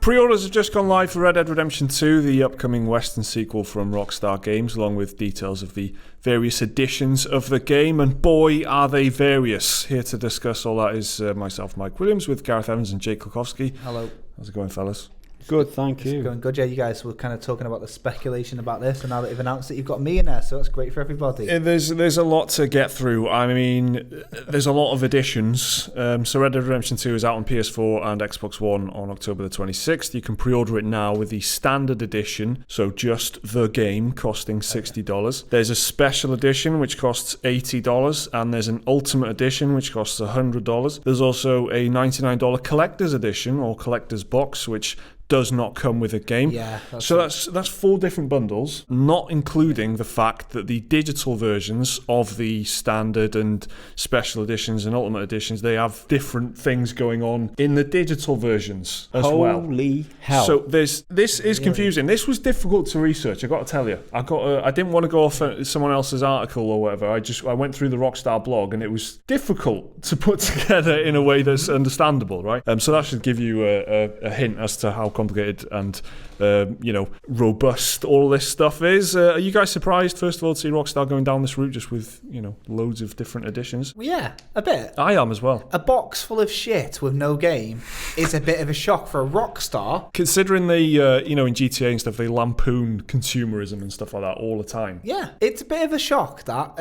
Pre-orders have just gone live for Red Dead Redemption 2, the upcoming Western sequel from Rockstar Games, along with details of the various editions of the game, and boy, are they various. Here to discuss all that is myself, Mike Williams, with Gareth Evans and Jake Kulkowski. Hello. How's it going, fellas? Good, thank you. It's going good. Yeah, you guys were kind of talking about the speculation about this, and now that you've announced it, you've got me in there, so that's great for everybody. There's a lot to get through. I mean, there's a lot of editions. So Red Dead Redemption 2 is out on PS4 and Xbox One on October the 26th. You can pre-order it now with the standard edition, so just the game, costing $60. There's a special edition, which costs $80, and there's an ultimate edition, which costs $100. There's also a $99 collector's edition, or collector's box, which does not come with a game. Yeah. That's 4 different bundles, not including the fact that the digital versions of the standard and special editions and ultimate editions, they have different things going on in the digital versions as well. Holy hell. So this is confusing. This was difficult to research, I got to tell you. I didn't want to go off someone else's article or whatever. I went through the Rockstar blog, and it was difficult to put together in a way that's understandable, right? So that should give you a hint as to how complicated and robust all this stuff is. Are you guys surprised, first of all, to see Rockstar going down this route just with loads of different editions? Yeah, a bit. I am as well. A box full of shit with no game is a bit of a shock for a Rockstar. Considering they in GTA and stuff, they lampoon consumerism and stuff like that all the time. Yeah, it's a bit of a shock, that.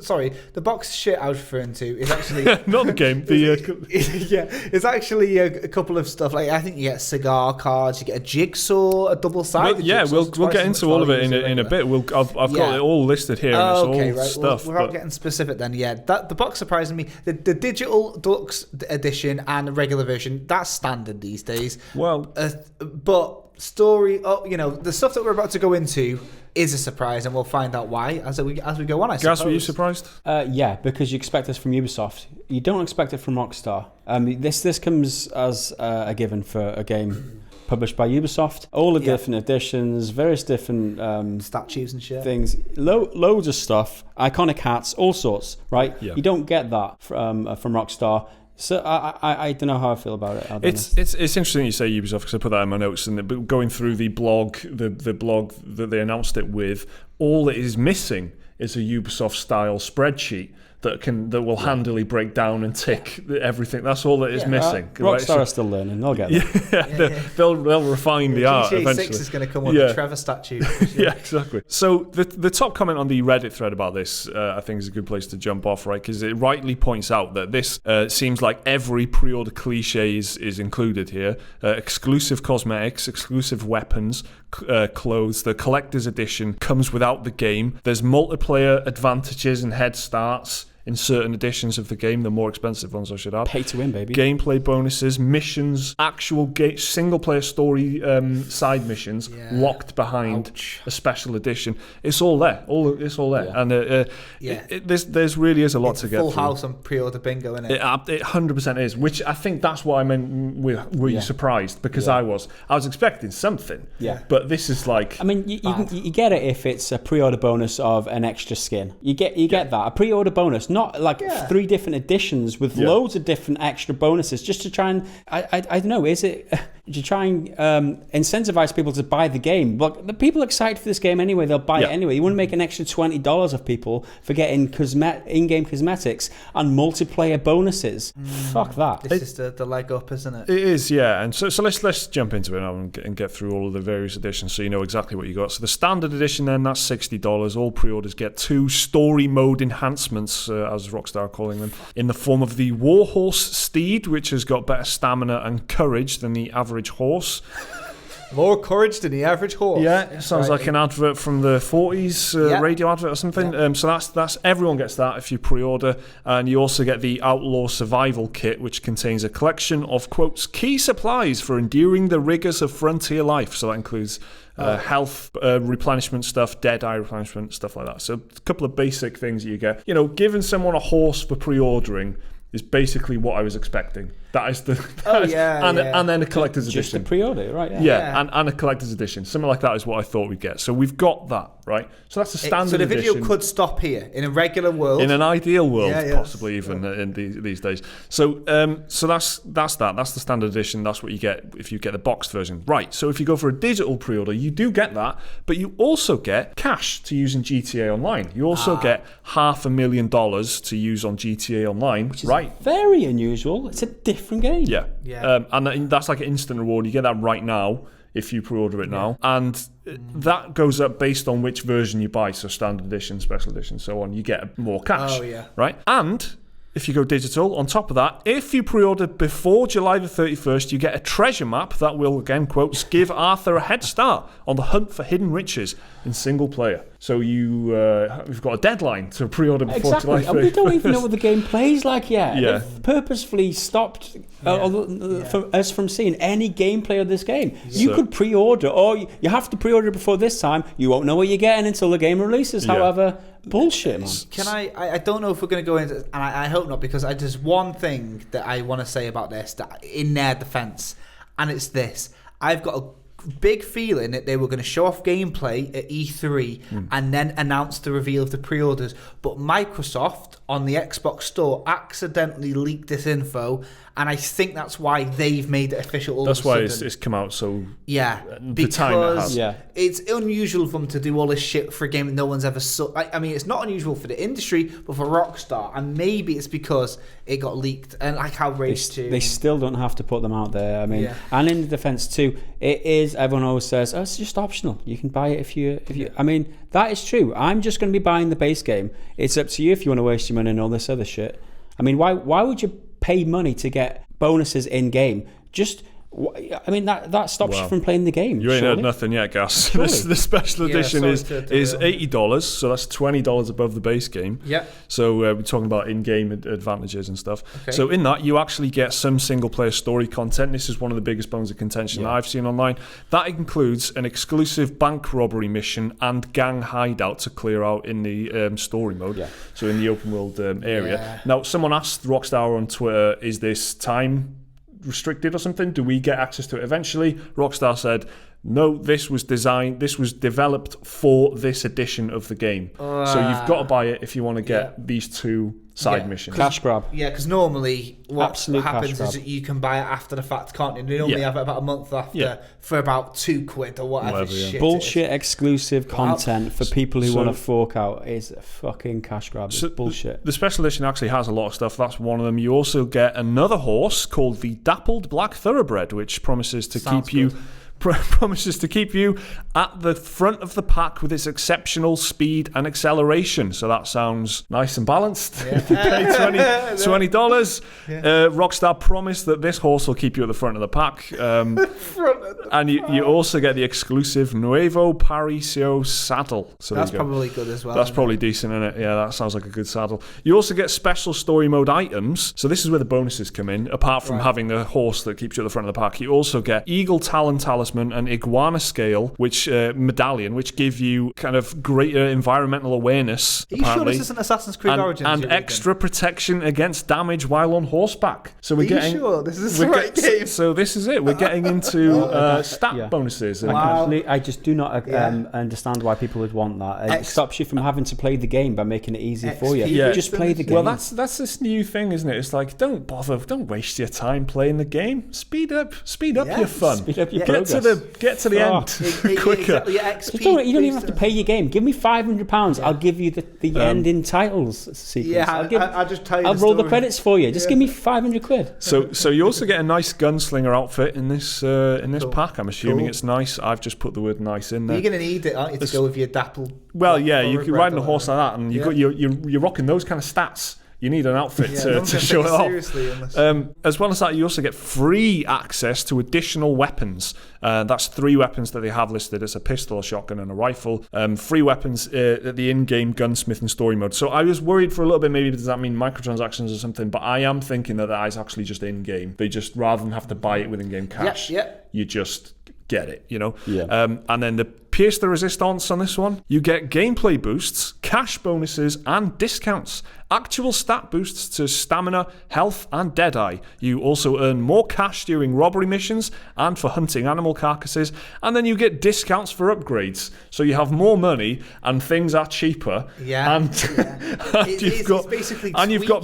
Sorry, the box of shit I was referring to is actually... Not the game. It's actually a couple of stuff. Like, I think you get cigar cards, you get a jigsaw, a double-sided jigsaw. We'll get into all of it in a bit. I've got it all listed here. And it's all stuff. Without getting specific then, the box surprised me. The digital deluxe edition and the regular version, that's standard these days. Well... but story, the stuff that we're about to go into is a surprise, and we'll find out why as we go on, I suppose. Gas, were you surprised? Yeah, because you expect this from Ubisoft. You don't expect it from Rockstar. This comes as a given for a game published by Ubisoft. All the different editions, various different statues and shit. Things, loads of stuff, iconic hats, all sorts, right? Yeah. You don't get that from Rockstar. So I don't know how I feel about it. It's interesting you say Ubisoft, because I put that in my notes, and going through the blog that they announced it with, all that is missing is a Ubisoft style spreadsheet that will handily break down and tick everything. That's all that is missing. Rockstar are still learning. They'll get it. They'll refine the art eventually. GTA 6 is going to come with a Trevor statue. Yeah, exactly. So the top comment on the Reddit thread about this, I think, is a good place to jump off, right? Because it rightly points out that this seems like every pre-order cliche is included here. Exclusive cosmetics, exclusive weapons, clothes. The collector's edition comes without the game. There's multiplayer advantages and head starts in certain editions of the game, the more expensive ones, I should add. Pay to win, baby. Gameplay bonuses, missions, actual single-player story side missions locked behind a special edition. It's all there. It's all there. Yeah. And there's really is a lot to get through. Full house on pre-order bingo, isn't it? It 100% is, which I think that's what I meant were you surprised? Because I was expecting something. Yeah. But this is like... I mean, you get it if it's a pre-order bonus of an extra skin. You get that. A pre-order bonus, not like 3 different editions with loads of different extra bonuses, just to try and I don't know, is it to try and incentivize people to buy the game? Look, the people are excited for this game anyway, they'll buy it anyway. You want to make an extra $20 of people for getting in-game cosmetics and multiplayer bonuses. Fuck that. This is the leg up, isn't it? It is, yeah. And so let's jump into it now and get through all of the various editions so you know exactly what you got. So the standard edition then, that's $60. All pre-orders get 2 story mode enhancements, as Rockstar are calling them, in the form of the Warhorse Steed, which has got better stamina and courage than the average horse. More courage than the average horse. Yeah, it sounds like an advert from the 40s, radio advert or something. Yeah. So that's everyone gets that if you pre-order. And you also get the Outlaw Survival Kit, which contains a collection of, quotes, key supplies for enduring the rigors of frontier life. So that includes health replenishment stuff, Deadeye replenishment, stuff like that. So a couple of basic things that you get. Giving someone a horse for pre-ordering is basically what I was expecting. That is the and then a collector's Just edition. the pre-order, right? Yeah. And a collector's edition. Something like that is what I thought we'd get. So we've got that, right? So that's a standard So the edition. video could stop here in a regular world. In an ideal world, Yeah, possibly even in these days. So that's that. That's the standard edition. That's what you get if you get the boxed version. Right. So if you go for a digital pre-order, you do get that, but you also get cash to use in GTA Online. You also get $500,000 to use on GTA Online. Which is very unusual. It's a different game. Yeah. And that's like an instant reward. You get that right now if you pre-order it now. And that goes up based on which version you buy. So standard edition, special edition, so on. You get more cash. Right? And if you go digital, on top of that, if you pre-order before July the 31st, you get a treasure map that will, again, quotes, give Arthur a head start on the hunt for hidden riches in single player. So we've got a deadline to pre-order before July 31st. And we don't even know what the game plays like yet. Yeah. They've purposefully stopped us from seeing any gameplay of this game. You could pre-order, or you have to pre-order before this time. You won't know what you're getting until the game releases. However, bullshit, man. Can I don't know if we're going to go into, and I hope not, because there's one thing that I want to say about this that in their defense, and it's this. I've got a big feeling that they were going to show off gameplay at E3 and then announce the reveal of the pre-orders, but Microsoft on the Xbox Store accidentally leaked this info, and I think that's why they've made it official. That's why it's come out so. Yeah, because it's unusual for them to do all this shit for a game that no one's ever saw. I mean, it's not unusual for the industry, but for Rockstar, and maybe it's because it got leaked, and like how Rage 2. They still don't have to put them out there. I mean, and in the defense too, it is. Everyone always says, "Oh, it's just optional. You can buy it if you." I mean, that is true. I'm just going to be buying the base game. It's up to you if you want to waste your money and all this other shit. I mean, why would you pay money to get bonuses in game? I mean, that stops you from playing the game. You ain't heard nothing yet, Gas. The special edition is $80, so that's $20 above the base game. Yeah. So we're talking about in-game advantages and stuff. Okay. So in that, you actually get some single-player story content. This is one of the biggest bones of contention that I've seen online. That includes an exclusive bank robbery mission and gang hideout to clear out in the story mode. Yeah. So in the open world area. Yeah. Now, someone asked Rockstar on Twitter, is this time restricted or something? Do we get access to it eventually? Rockstar said, no, this was developed for this edition of the game. So you've got to buy it if you want to get these two side missions. Cash grab. Yeah, because normally what Absolute happens is that you can buy it after the fact, can't you? They normally have it about a month after for about £2 or whatever shit. Bullshit exclusive content for people who want to fork out is a fucking cash grab. It's bullshit. The special edition actually has a lot of stuff. That's one of them. You also get another horse called the Dappled Black Thoroughbred, which promises to keep you at the front of the pack with its exceptional speed and acceleration. So that sounds nice and balanced. Yeah. If you pay $20, Rockstar promised that this horse will keep you at the front of the pack. And you also get the exclusive Nuevo Paricio saddle. So that's probably good as well. That's probably decent, isn't it? Yeah, that sounds like a good saddle. You also get special story mode items. So this is where the bonuses come in. Apart from having the horse that keeps you at the front of the pack, you also get Eagle Talon Talisman and Iguana Scale, which medallion, which give you kind of greater environmental awareness. Are you sure this isn't Assassin's Creed Origins? And extra protection against damage while on horseback. So we're getting. Sure this is the right game? So this is it. We're getting into stat bonuses. I just do not understand why people would want that. It stops you from having to play the game by making it easier for you. Just play the game. Well, that's this new thing, isn't it? It's like, don't waste your time playing the game. Speed up your fun. Speed up your progress. Get to the end quicker. Exactly, you don't even have to pay your game. Give me £500. I'll give you the end in titles sequence. Yeah, I'll just tell you. I'll roll the credits for you. Just give me £500. So you also get a nice gunslinger outfit in this pack. I'm assuming it's nice. I've just put the word nice in there. You're going to need it, aren't you, to go with your dappled. Well, yeah, you can ride on a horse like that, and you're rocking those kind of stats. You need an outfit to show it off. As well as that, you also get free access to additional weapons. That's 3 weapons that they have listed. It's a pistol, a shotgun, and a rifle. Free weapons at the in-game gunsmith and story mode. So I was worried for a little bit, maybe does that mean microtransactions or something? But I am thinking that is actually just in-game. They just, rather than have to buy it with in-game cash, you just get it, you know? Yeah. And then Pierce the resistance on this one. You get gameplay boosts, cash bonuses, and discounts. Actual stat boosts to stamina, health, and Deadeye. You also earn more cash during robbery missions and for hunting animal carcasses, and then you get discounts for upgrades. So you have more money and things are cheaper. Yeah. And, you've got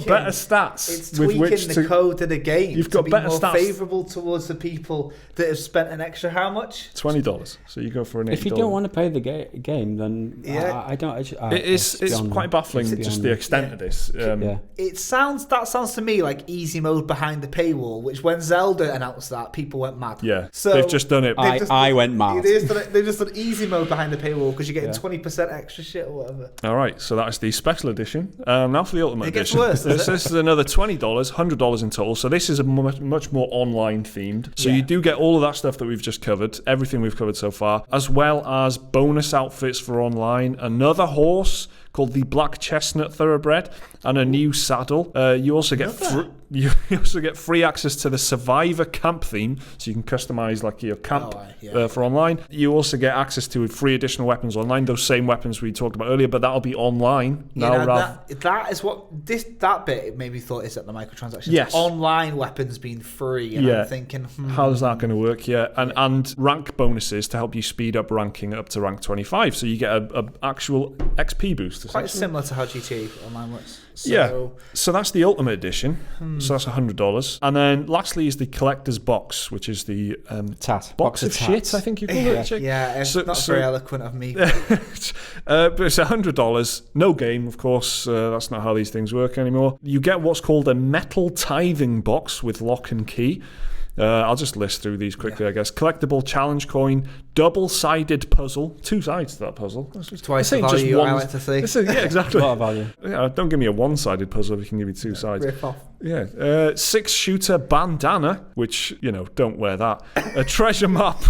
better stats. It's tweaking the code of the game. You've got to be better more stats. favourable towards the people that have spent an extra how much? $20. So you go for an $80. If you don't want to play the game, then I don't. It's quite baffling, just the extent of this. That sounds to me like easy mode behind the paywall, which when Zelda announced that, people went mad. Yeah, so they've just done it. I went mad. They've just done easy mode behind the paywall because you're getting 20% extra shit or whatever. All right, so that's the special edition. Now for the ultimate edition. It gets worse. This is another $20, $100 in total. So this is a much more online themed. So you do get all of that stuff that we've just covered, everything we've covered so far, as well as bonus outfits for online, another horse called the Black Chestnut Thoroughbred, and a new saddle. You also get free access to the Survivor camp theme, so you can customize like your camp for online. You also get access to free additional weapons online, those same weapons we talked about earlier, but that'll be online now. That is what that bit it made me thought is that the microtransactions. Yes. Online weapons being free, and I'm thinking, how's that going to work? Yeah, and rank bonuses to help you speed up ranking up to rank 25, so you get a actual XP boost. Quite similar to how GTA Online works. So that's the Ultimate Edition. So that's $100. And then lastly is the Collector's Box, which is the box of shit, I think you call it. It's not very eloquent of me. But it's $100. No game, of course. That's not how these things work anymore. You get what's called a Metal Tithing Box with lock and key. I'll just list through these quickly, I guess. Collectible challenge coin, double-sided puzzle, 2 sides to that puzzle. Twice the value, I like to say. Exactly. A lot of value. Yeah, don't give me a one-sided puzzle if you can give me 2 sides. Rip off. Yeah. 6-shooter bandana, which, don't wear that. A treasure map,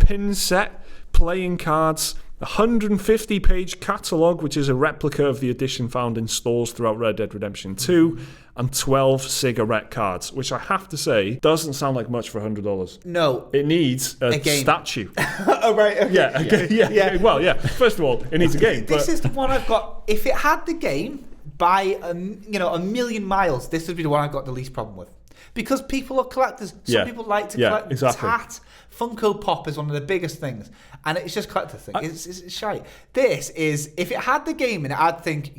pin set, playing cards, a 150-page catalogue, which is a replica of the edition found in stores throughout Red Dead Redemption 2, and 12 cigarette cards, which I have to say doesn't sound like much for $100. No. It needs a statue. Oh, right. Okay. Yeah. Well, yeah. First of all, it needs a game. This is the one I've got. If it had the game by a million miles, this would be the one I've got the least problem with. Because people are collectors. Some people like to collect tat. Funko Pop is one of the biggest things. And it's just collector thing. It's shite. This is, if it had the game in it, I'd think,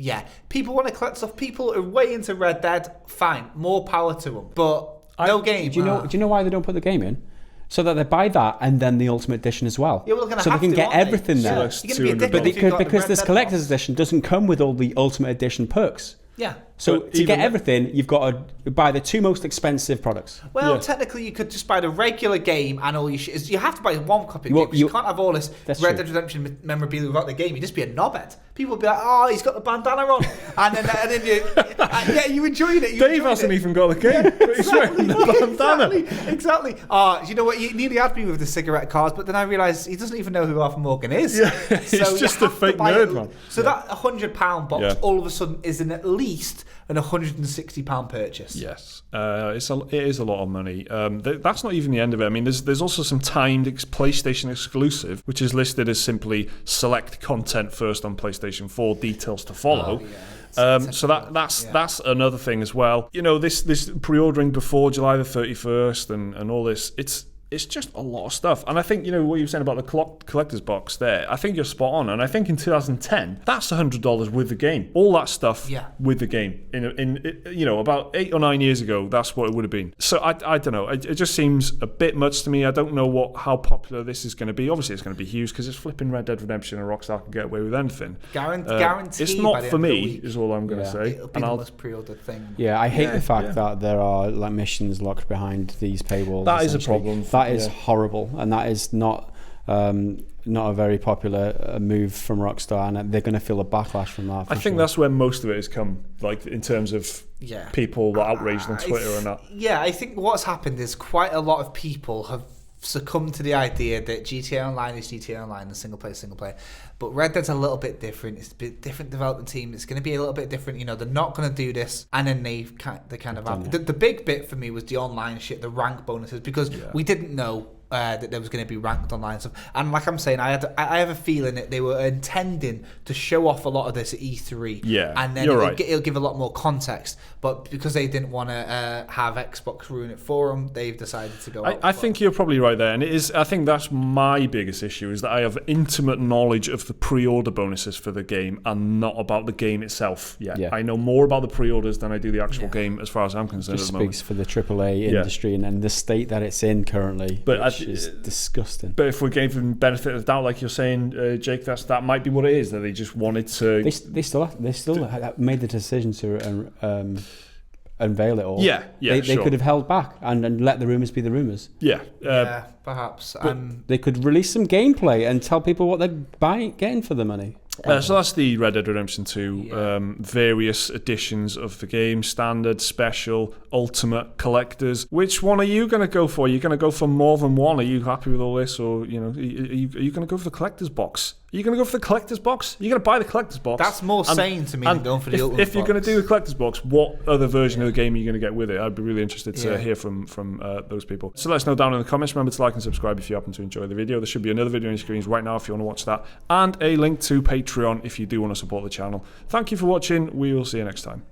people want to collect stuff. People are way into Red Dead. Fine. More power to them. But no game. Do you know why they don't put the game in? So that they buy that and then the Ultimate Edition as well. Yeah, well, so they can get everything there. Because this collector's edition doesn't come with all the Ultimate Edition perks. Yeah. So to get everything, you've got to buy the 2 most expensive products. Well, technically, you could just buy the regular game and all your shit. You have to buy 1 copy of the game. You can't have all this Red Dead Redemption memorabilia without the game. You just be a knobhead. People will be like, "Oh, he's got the bandana on," and then you enjoyed it. Dave hasn't even got the game, but he's wearing the bandana. Exactly. You know what? You nearly had me with the cigarette cards, but then I realised he doesn't even know who Arthur Morgan is. Yeah, he's just a fake nerd, man. So that £100 box all of a sudden is at least an £160 purchase. Yes, it is a lot of money. That's not even the end of it. I mean, there's also some timed PlayStation exclusive, which is listed as simply select content first on PlayStation 4, details to follow. So that's another thing as well. This pre-ordering before July the 31st and all this, it's just a lot of stuff. And I think, what you were saying about the collector's box there, I think you're spot on. And I think in 2010, that's $100 with the game. All that stuff with the game. In about 8 or 9 years ago, that's what it would have been. So I don't know. It just seems a bit much to me. I don't know how popular this is going to be. Obviously, it's going to be huge because it's flipping Red Dead Redemption and Rockstar can get away with anything. Guaranteed. It's not for me, is all I'm going to say. It'll be the most pre-ordered thing. Yeah, I hate the fact that there are missions locked behind these paywalls. That is a problem. That is horrible, and that is not a very popular move from Rockstar, and they're going to feel a backlash from that. I think that's where most of it has come, like in terms of people that outraged on Twitter and that. Yeah, I think what's happened is quite a lot of people have succumbed to the idea that GTA Online is GTA Online and single player. But Red Dead's a little bit different. It's a bit different development team. It's going to be a little bit different. They're not going to do this. And then they kind of have... The big bit for me was the online shit, the rank bonuses, because we didn't know that there was going to be ranked online stuff. And like I'm saying, I have a feeling that they were intending to show off a lot of this at E3. Yeah, and then it'll give a lot more context. But because they didn't want to have Xbox ruin it for them, they've decided to go. I think you're probably right there, and it is. I think that's my biggest issue is that I have intimate knowledge of the pre-order bonuses for the game and not about the game itself. Yeah. I know more about the pre-orders than I do the actual game, as far as I'm concerned. Just at the moment. speaks for the AAA industry and the state that it's in currently, which is disgusting. But if we gave them benefit of the doubt, like you're saying, Jake, that might be what it is. That they just wanted to. They still made the decision to unveil it all. They could have held back and let the rumours be the rumours. Perhaps. They could release some gameplay and tell people what they're getting for the money. So that's the Red Dead Redemption 2 various editions of the game: standard, special, ultimate, collectors. Which one are you going to go for? Are you going to go for more than one? Are you happy with all this, or are you going to go for the collector's box? Are you going to go for the collector's box? Are you going to buy the collector's box? That's more sane to me than going for the ultimate box. If you're going to do the collector's box, what other version of the game are you going to get with it? I'd be really interested to hear from those people. So let us know down in the comments. Remember to like and subscribe if you happen to enjoy the video. There should be another video on your screens right now if you want to watch that, and a link to Patreon if you do want to support the channel. Thank you for watching. We will see you next time.